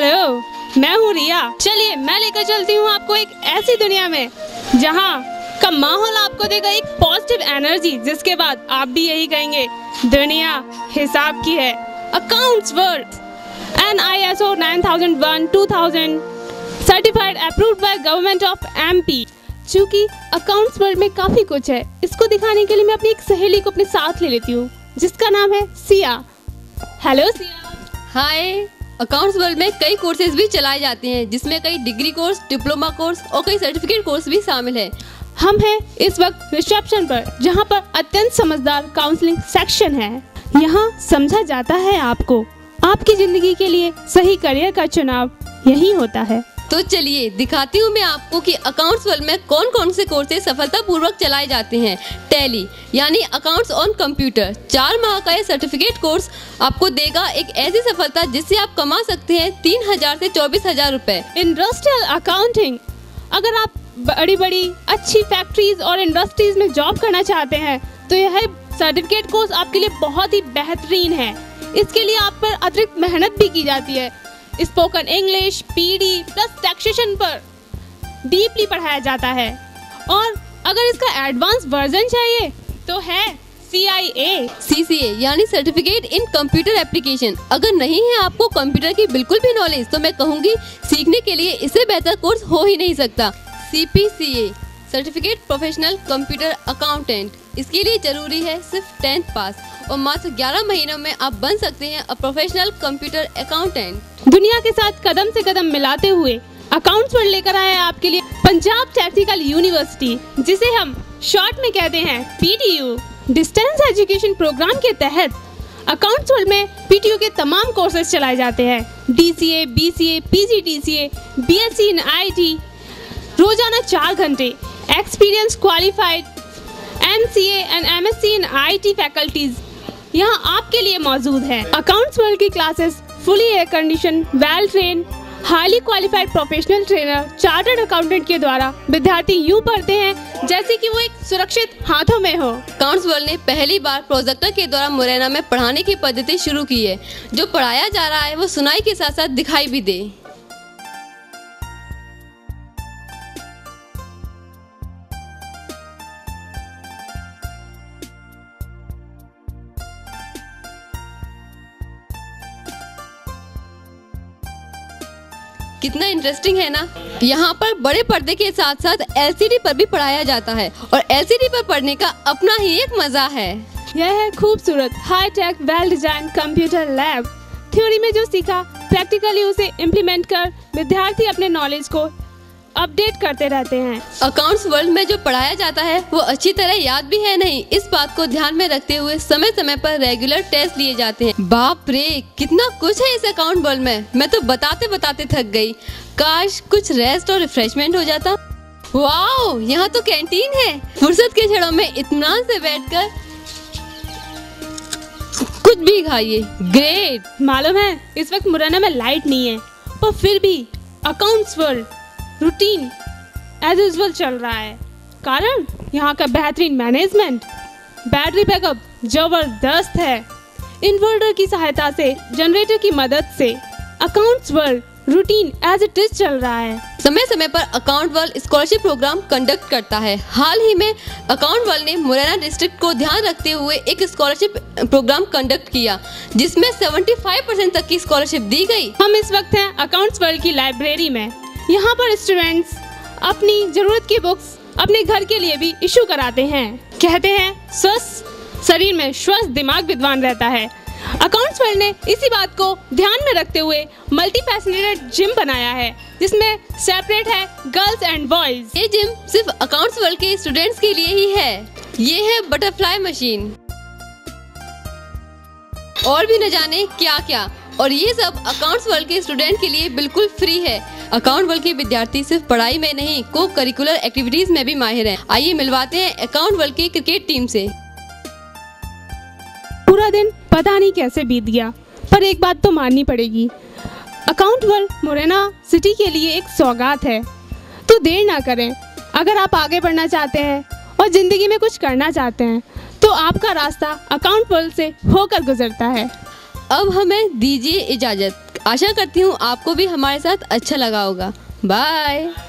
Hello, मैं हूँ रिया। चलिए मैं लेकर चलती हूँ आपको एक ऐसी दुनिया में जहाँ का माहौल आपको देगा एक पॉजिटिव एनर्जी, जिसके बाद आप भी यही कहेंगे दुनिया हिसाब की है। Accounts world and ISO 9001:2000 certified approved by government of MP। चूँकि अकाउंट्स वर्ल्ड में काफी कुछ है, इसको दिखाने के लिए मैं अपनी एक सहेली को अपने साथ ले लेती हूँ जिसका नाम है सिया। हेलो सिया। हाय। अकाउंट्स वर्ल्ड में कई कोर्सेज भी चलाए जाते हैं जिसमें कई डिग्री कोर्स, डिप्लोमा कोर्स और कई सर्टिफिकेट कोर्स भी शामिल है। हम हैं इस वक्त रिसेप्शन पर, जहां पर अत्यंत समझदार काउंसलिंग सेक्शन है। यहां समझा जाता है आपको आपकी जिंदगी के लिए सही करियर का चुनाव यही होता है। तो चलिए दिखाती हूँ मैं आपको कि अकाउंट्स वर्ल्ड में कौन कौन से कोर्सेज सफलतापूर्वक चलाए जाते हैं। टैली यानी अकाउंट्स ऑन कंप्यूटर 4 माह का ये सर्टिफिकेट कोर्स आपको देगा एक ऐसी सफलता जिससे आप कमा सकते हैं 3,000 से 24,000 रुपए। इंडस्ट्रियल अकाउंटिंग, अगर आप बड़ी बड़ी अच्छी फैक्ट्रीज और इंडस्ट्रीज में जॉब करना चाहते हैं तो यह सर्टिफिकेट कोर्स आपके लिए बहुत ही बेहतरीन है। इसके लिए आप पर अतिरिक्त मेहनत भी की जाती है। Spoken English, PD plus taxation पर डीपली पढ़ाया जाता है। और अगर इसका एडवांस वर्जन चाहिए तो है CCA यानी सर्टिफिकेट इन कंप्यूटर एप्लीकेशन। अगर नहीं है आपको कंप्यूटर की बिल्कुल भी नॉलेज तो मैं कहूँगी सीखने के लिए इससे बेहतर कोर्स हो ही नहीं सकता। CPCA certificate professional computer accountant, इसके लिए जरूरी है सिर्फ 10th पास और मात्र 11 महीनों में आप बन सकते हैं प्रोफेशनल कंप्यूटर अकाउंटेंट। दुनिया के साथ कदम से कदम मिलाते हुए अकाउंट्स वर्ल्ड लेकर आया है आपके लिए पंजाब टेक्निकल यूनिवर्सिटी, जिसे हम शॉर्ट में कहते हैं PTU। डिस्टेंस एजुकेशन प्रोग्राम के तहत अकाउंट्स वर्ल्ड में PTU के तमाम कोर्सेज चलाए जाते हैं। DCA, BCA, PGDCA, BSc in IT, रोजाना 4 घंटे experience qualified MCA and MSc in IT faculties यहाँ आपके लिए मौजूद है। अकाउंट्स वर्ल्ड की classes fully air condition, well train, highly qualified professional trainer, chartered accountant के द्वारा विद्यार्थी यूँ पढ़ते हैं जैसे कि वो एक सुरक्षित हाथों में हो। अकाउंट्स वर्ल्ड ने पहली बार प्रोजेक्टर के द्वारा मुरैना में पढ़ाने की पद्धति शुरू की है। जो पढ़ाया जा रहा है वो सुनाई के साथ साथ दिखाई भी दे। कितना इंटरेस्टिंग है ना। यहाँ पर बड़े पर्दे के साथ साथ LCD पर भी पढ़ाया जाता है और LCD पर पढ़ने का अपना ही एक मजा है। यह है खूबसूरत high tech well design computer lab. Theory में जो सीखा प्रैक्टिकली उसे इम्प्लीमेंट कर विद्यार्थी अपने नॉलेज को अपडेट करते रहते हैं। अकाउंट्स वर्ल्ड में जो पढ़ाया जाता है वो अच्छी तरह याद भी है नहीं, इस बात को ध्यान में रखते हुए समय समय पर रेगुलर टेस्ट लिए जाते हैं। बाप रे कितना कुछ है इस अकाउंट वर्ल्ड में, मैं तो बताते बताते थक गई। काश कुछ रेस्ट और रिफ्रेशमेंट हो जाता। वाओ, यहाँ तो कैंटीन है। फुर्सत के क्षणों में इत्मीनान से बैठकर कुछ भी खाइए। ग्रेट। मालूम है इस वक्त मुरैना में लाइट नहीं है, पर फिर भी accounts world routine as usual चल रहा है। कारण यहाँ का बेहतरीन मैनेजमेंट, बैटरी बैकअप जबरदस्त है। इन्वर्टर की सहायता से, जनरेटर की मदद से accounts world routine as it is चल रहा है। समय समय पर account world scholarship program conduct करता है। हाल ही में अकाउंट वर्ल्ड ने मुरैना डिस्ट्रिक्ट को ध्यान रखते हुए एक स्कॉलरशिप प्रोग्राम कंडक्ट किया जिसमें 75% तक की स्कॉलरशिप दी गई। हम इस वक्त हैं अकाउंट्स वर्ल्ड की लाइब्रेरी में। यहाँ पर स्टूडेंट्स अपनी जरूरत की बुक्स अपने घर के लिए भी इशू कराते हैं। कहते हैं स्वस्थ शरीर में स्वस्थ दिमाग विद्वान रहता है। अकाउंट्स वर्ल्ड ने इसी बात को ध्यान में रखते हुए मल्टी फैसिलिटेड जिम बनाया है जिसमें सेपरेट है गर्ल्स एंड बॉयज। ये जिम सिर्फ अकाउंट्स वर्ल्ड के स्टूडेंट्स के लिए ही है। ये है बटरफ्लाई मशीन और भी न जाने क्या क्या, और ये सब अकाउंट्स वर्ल्ड के स्टूडेंट के लिए बिल्कुल फ्री है। अकाउंट वर्ल्ड के विद्यार्थी सिर्फ पढ़ाई में नहीं को करिकुलर एक्टिविटीज में भी माहिर हैं। आइए मिलवाते हैं अकाउंट वर्ल्ड की क्रिकेट टीम से। पूरा दिन पता नहीं कैसे बीत गया, पर एक बात तो माननी पड़ेगी, अकाउंट वर्ल्ड मुरैना सिटी के लिए एक सौगात है। तो देर ना करें, अगर आप आगे बढ़ना चाहते हैं और जिंदगी में कुछ करना चाहते हैं तो आपका रास्ता अकाउंट वर्ल्ड से होकर गुजरता है। अब हमें दीजिए इजाजत। आशा करती हूँ आपको भी हमारे साथ अच्छा लगा होगा। बाय।